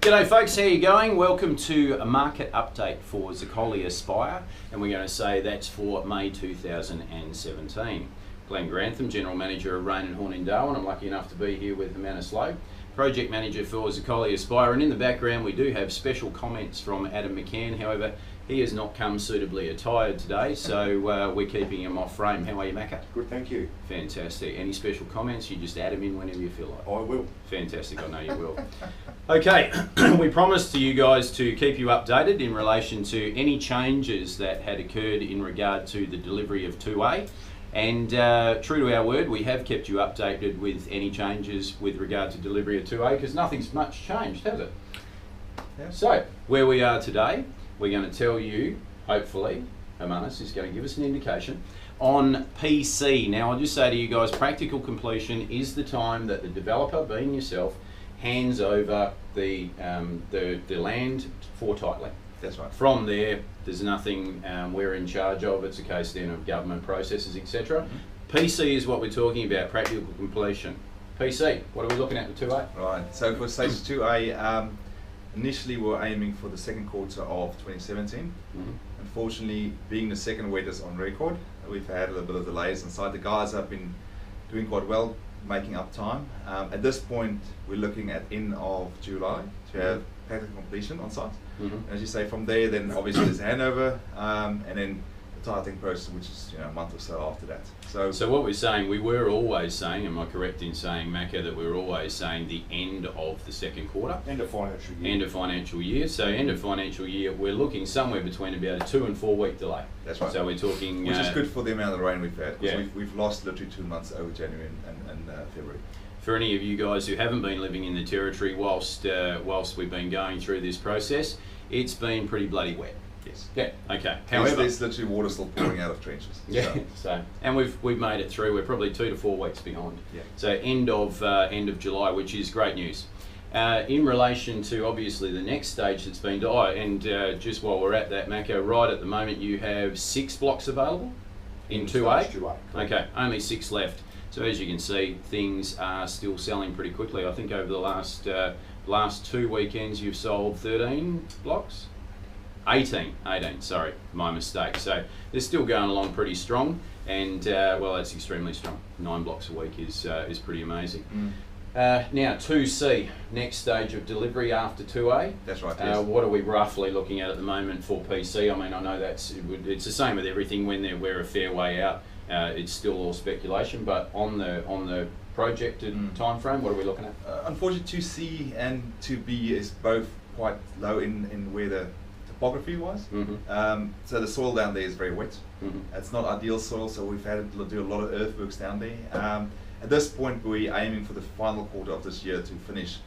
G'day folks, how you going? Welcome to a market update for Zuccoli Aspire, and we're going to say that's for May 2017. Glenn Grantham, General Manager of Rain and Horn in Darwin. I'm lucky enough to be here with Amanda Slowe, Project Manager for Zuccoli Aspire, and in the background we do have special comments from Adam McCann. However, he has not come suitably attired today, so we're keeping him off frame. How are you, Macca? Good, thank you. Fantastic. Any special comments? You just add them in whenever you feel like. I will. Fantastic, I know you will. Okay, we promised to you guys to keep you updated in relation to any changes that had occurred in regard to the delivery of 2A. And true to our word, we have kept you updated with any changes with regard to delivery of 2A, because nothing's much changed, has it? Yeah. So, where we are today, we're going to tell you, hopefully, Hermanus is going to give us an indication, on PC. Now, I'll just say to you guys, practical completion is the time that the developer, being yourself, hands over the land for titling. That's right. From there, there's nothing we're in charge of. It's a case then of government processes, etc. Mm-hmm. PC is what we're talking about, practical completion. PC, what are we looking at with 2A? Right, so for stage 2A, initially we were aiming for the second quarter of 2017. Mm-hmm. Unfortunately, being the second wettest on record, we've had a little bit of delays inside. The guys have been doing quite well, making up time. At this point, we're looking at end of July to have practical completion on site. Mm-hmm. As you say, from there, then obviously there's handover, and then the titling process, which is a month or so after that. So what we're saying, we were always saying, am I correct in saying, Macca, that we were always saying the end of the second quarter? End of financial year. End of financial year. So end of financial year, we're looking somewhere between about a 2 and 4 week delay. That's right. So we're talking... Which is good for the amount of rain we've had, because yeah. we've lost literally 2 months over January and February. For any of you guys who haven't been living in the territory whilst we've been going through this process, it's been pretty bloody wet. Yes. Yeah. Okay. However, there's literally water still pouring out of trenches. Yeah. So and we've made it through. We're probably 2 to 4 weeks behind. Yeah. So end of July, which is great news. In relation to obviously the next stage that's been just while we're at that, Macca, right at the moment you have 6 blocks available in 2A. 2A. Okay. Only 6 left. So as you can see, things are still selling pretty quickly. I think over the last 2 weekends you've sold 13 blocks. 18, sorry, my mistake. So they're still going along pretty strong, and well, that's extremely strong. 9 blocks a week is pretty amazing. Now 2C, next stage of delivery after 2A. That's right. Yes. What are we roughly looking at the moment for PC? I mean, I know it's the same with everything. When we're a fair way out, it's still all speculation. But on the projected time frame, what are we looking at? Unfortunately, 2C and 2B is both quite low in where the topography was. Mm-hmm. So the soil down there is very wet. Mm-hmm. It's not ideal soil, so we've had to do a lot of earthworks down there. At this point, we're aiming for the final quarter of this year to finish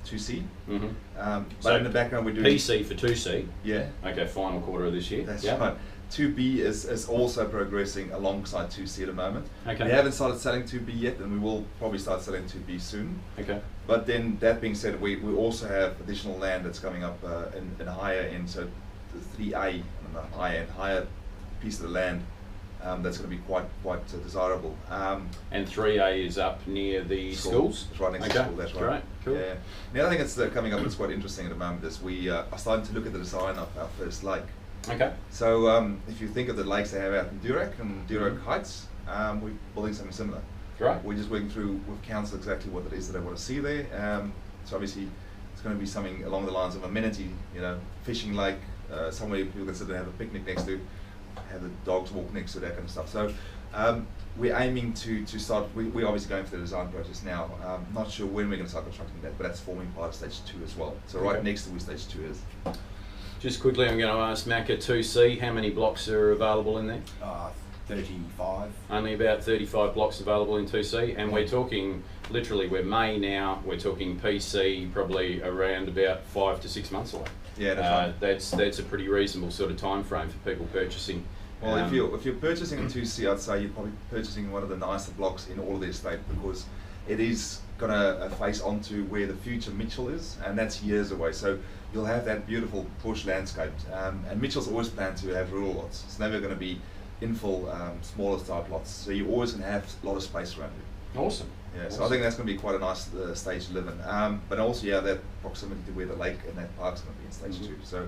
2C. Mm-hmm. But So in the background, we're doing PC for 2C. Yeah. Okay, final quarter of this year. That's yep. right. 2B is also progressing alongside 2C at the moment. Okay. We haven't started selling 2B yet, and we will probably start selling 2B soon. Okay. But then, that being said, we also have additional land that's coming up in higher end, so the 3A, and the higher piece of the land that's going to be quite desirable. And 3A is up near the schools? It's right next to the school, that's right. Great, cool. Yeah. The other thing that's coming up that's quite interesting at the moment is we are starting to look at the design of our first lake. Okay. So if you think of the lakes they have out in Durack and Durack Heights, we're building something similar. Great. We're just working through with council exactly what it is that they want to see there. So obviously it's going to be something along the lines of amenity, fishing lake, somewhere people can sit and have a picnic next to, have the dogs walk next to, that kind of stuff. So we're aiming to start, we're obviously going through the design process now. Not sure when we're going to start constructing that, but that's forming part of stage 2 as well. So right next to where stage 2 is. Just quickly, I'm going to ask Macca, 2C, how many blocks are available in there? 35. Only about 35 blocks available in 2C, and we're talking, literally, we're May now, we're talking PC probably around about 5 to 6 months away. Yeah, that's right. That's a pretty reasonable sort of time frame for people purchasing. Well, if you're purchasing in 2C, I'd say you're probably purchasing one of the nicer blocks in all of the estate, because it is going to face onto where the future Mitchell is, and that's years away. So you'll have that beautiful bush landscape, and Mitchell's always planned to have rural lots. It's never going to be infill, smaller type lots. So you're always going to have a lot of space around you. Awesome. Yeah, so Awesome. I think that's going to be quite a nice stage to live in. But also, yeah, that proximity to where the lake and that park's going to be in stage 2. So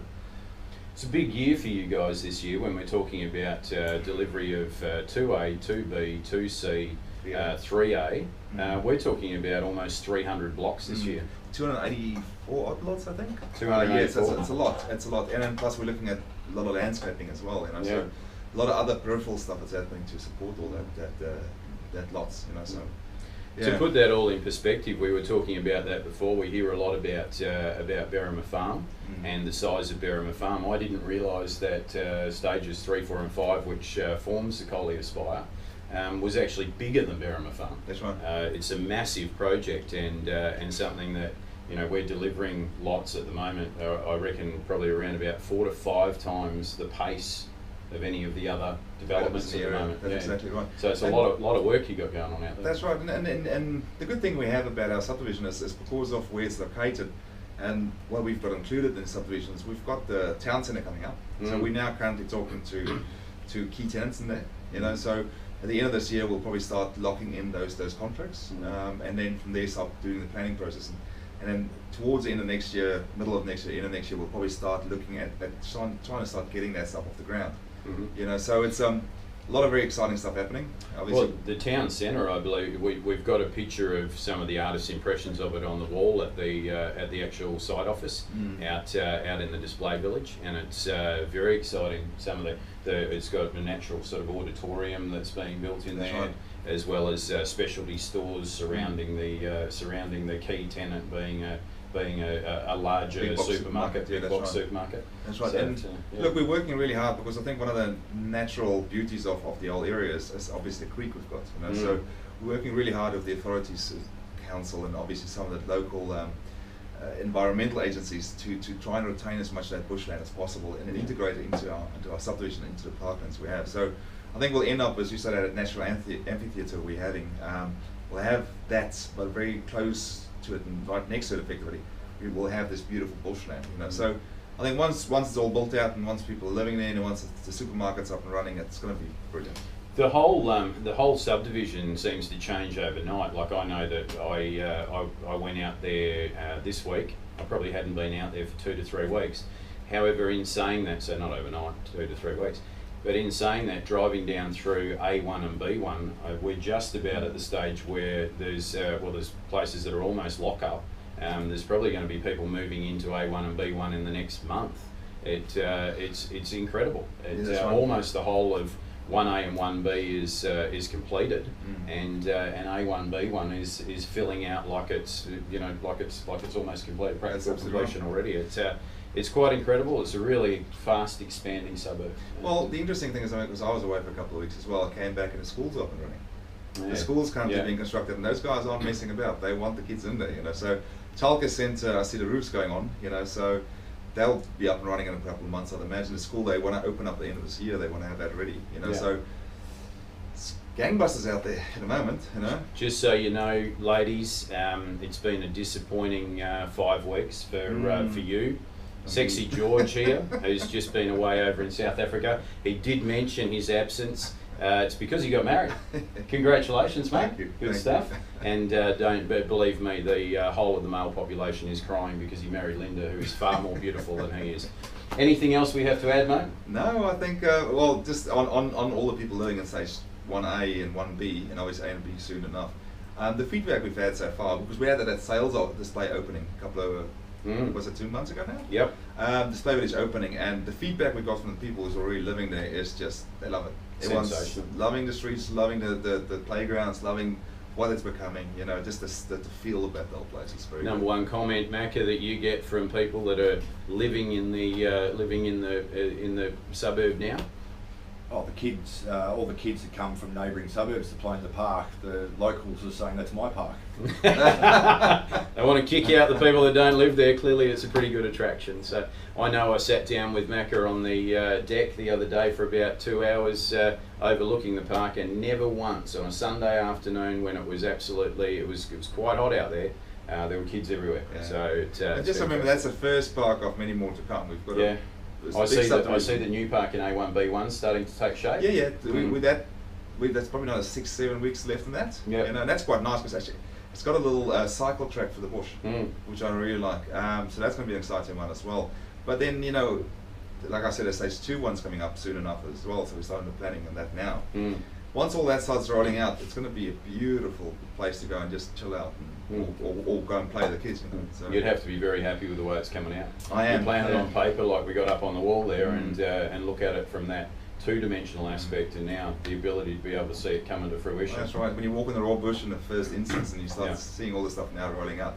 it's a big year for you guys this year when we're talking about delivery of 2A, 2B, 2C, 3A. We're talking about almost 300 blocks this year. 284 odd lots, I think. 284. Yes, it's a lot. It's a lot, and then plus we're looking at a lot of landscaping as well. You know, so a lot of other peripheral stuff that's happening to support all that lots. You know, so. Yeah. To put that all in perspective, we were talking about that before. We hear a lot about Berrima Farm and the size of Berrima Farm. I didn't realise that stages 3, 4 and 5, which forms Zuccoli Aspire, was actually bigger than Berrima Farm. That's right. It's a massive project and something that, you know, we're delivering lots at the moment. I reckon probably around about 4 to 5 times the pace of any of the other developments at the moment. That's exactly right. So it's a lot of work you got going on out there. That's right, and the good thing we have about our subdivision is because of where it's located, and what we've got included in the subdivisions, we've got the town centre coming up. So we're now currently talking to key tenants in there. You know, so at the end of this year we'll probably start locking in those contracts, and then from there start doing the planning process. And then towards the end of next year, middle of next year, end of next year, we'll probably start looking at trying to start getting that stuff off the ground. You know, so it's a lot of very exciting stuff happening. Obviously. Well, the town centre, I believe, we've got a picture of some of the artists' impressions of it on the wall at the actual site office out in the display village, and it's very exciting. Some of it's got a natural sort of auditorium that's being built in there. Right. As well as specialty stores surrounding the key tenant being a larger supermarket, big box supermarket. That's right. So and look, we're working really hard because I think one of the natural beauties of the old area is obviously the creek we've got. You know, so we're working really hard with the authorities, council, and obviously some of the local environmental agencies to try and retain as much of that bushland as possible and then integrate it into our subdivision, into the parklands we have. So I think we'll end up, as you said, at a natural amphitheatre we're having. We'll have that, but very close to it and right next to it effectively, we will have this beautiful bushland. You know, so I think once it's all built out and once people are living there and once the supermarket's up and running, it's going to be brilliant. The whole subdivision seems to change overnight. Like I know that I went out there this week. I probably hadn't been out there for 2 to 3 weeks. However, in saying that, so not overnight, 2 to 3 weeks. But in saying that, driving down through A1 and B1, we're just about at the stage where there's places that are almost lock up. There's probably going to be people moving into A1 and B1 in the next month. It's incredible. Almost the whole of 1A and 1B is completed, and A1 B1 is filling out like it's almost complete, practical completion already. It's quite incredible. It's a really fast expanding suburb. Well, the interesting thing is, because I was away for a couple of weeks as well, I came back and the school's up and running. Yeah. The school's currently being constructed, and those guys aren't messing about. They want the kids in there, you know. So childcare centre, I see the roofs going on, you know. So they'll be up and running in a couple of months. I'd imagine the school they want to open up at the end of this year. They want to have that ready, you know. Yeah. So it's gangbusters out there at the moment, you know. Just so you know, ladies, it's been a disappointing 5 weeks for you. Sexy George here, who's just been away over in South Africa. He did mention his absence. It's because he got married. Congratulations, mate. Thank you. Good Thank stuff. you. And don't believe me, the whole of the male population is crying because he married Linda, who is far more beautiful than he is. Anything else we have to add, mate? No, I think, well, just on all the people living in stage 1A and 1B, and obviously A and B soon enough, the feedback we've had so far, because we had that sales display opening a couple of was it 2 months ago now? Yep. Display village opening, and the feedback we got from the people who's already living there is just, they love it. Everyone's loving the streets, loving the playgrounds, loving what it's becoming, you know, just the feel about the whole place is very Number good. one comment, Macca, that you get from people that are living in the suburb now? Oh, the kids, all the kids that come from neighbouring suburbs to play in the park, the locals are saying that's my park. They want to kick out the people that don't live there. Clearly it's a pretty good attraction. So I know I sat down with Macca on the deck the other day for about 2 hours overlooking the park, and never once on a Sunday afternoon when it was quite hot out there, there were kids everywhere. Yeah. So and just remember, that's the first park of many more to come. We've got I see the new park in A1B1 starting to take shape. Yeah, with that that's probably another 6-7 weeks left in that. Yeah. You know, and that's quite nice because actually it's got a little cycle track for the bush, which I really like. So that's going to be an exciting one as well. But then, you know, like I said, a stage 2 one's coming up soon enough as well, so we're starting the planning on that now. Once all that starts rolling out, it's going to be a beautiful place to go and just chill out and, or go and play the kids. You know? So you'd have to be very happy with the way it's coming out. I am. You plan it on paper like we got up on the wall there, and look at it from that two-dimensional aspect, and now the ability to be able to see it come into fruition. That's right. When you walk in the raw bush in the first instance and you start seeing all the stuff now rolling out,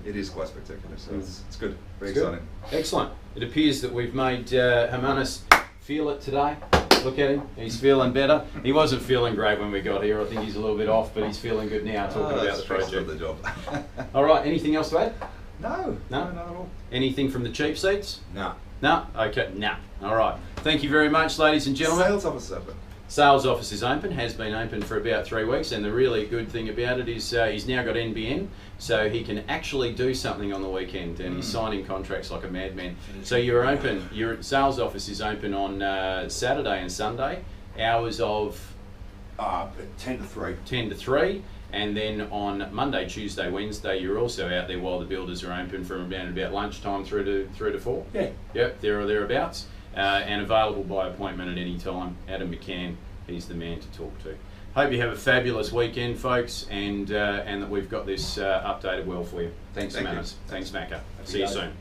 it is quite spectacular. So it's good. Very exciting. Excellent. It appears that we've made Hermanus feel it today. Look at him. He's feeling better. He wasn't feeling great when we got here. I think he's a little bit off, but he's feeling good now talking about the project. The job. All right. Anything else to add? No. No? Not at all. Anything from the cheap seats? No. No? Okay. No. All right. Thank you very much, ladies and gentlemen. Sales office open. Sales office is open, has been open for about 3 weeks, and the really good thing about it is he's now got NBN, so he can actually do something on the weekend, and he's signing contracts like a madman. So you're open, your sales office is open on Saturday and Sunday, hours of 10 to 3. 10 to 3, and then on Monday, Tuesday, Wednesday, you're also out there while the builders are open from around about lunchtime through to 4. Yeah. Yep, there or thereabouts. And available by appointment at any time. Adam McCann, he's the man to talk to. Hope you have a fabulous weekend, folks, and that we've got this updated well for you. Thanks, Manus. Thanks, Macca. See you soon.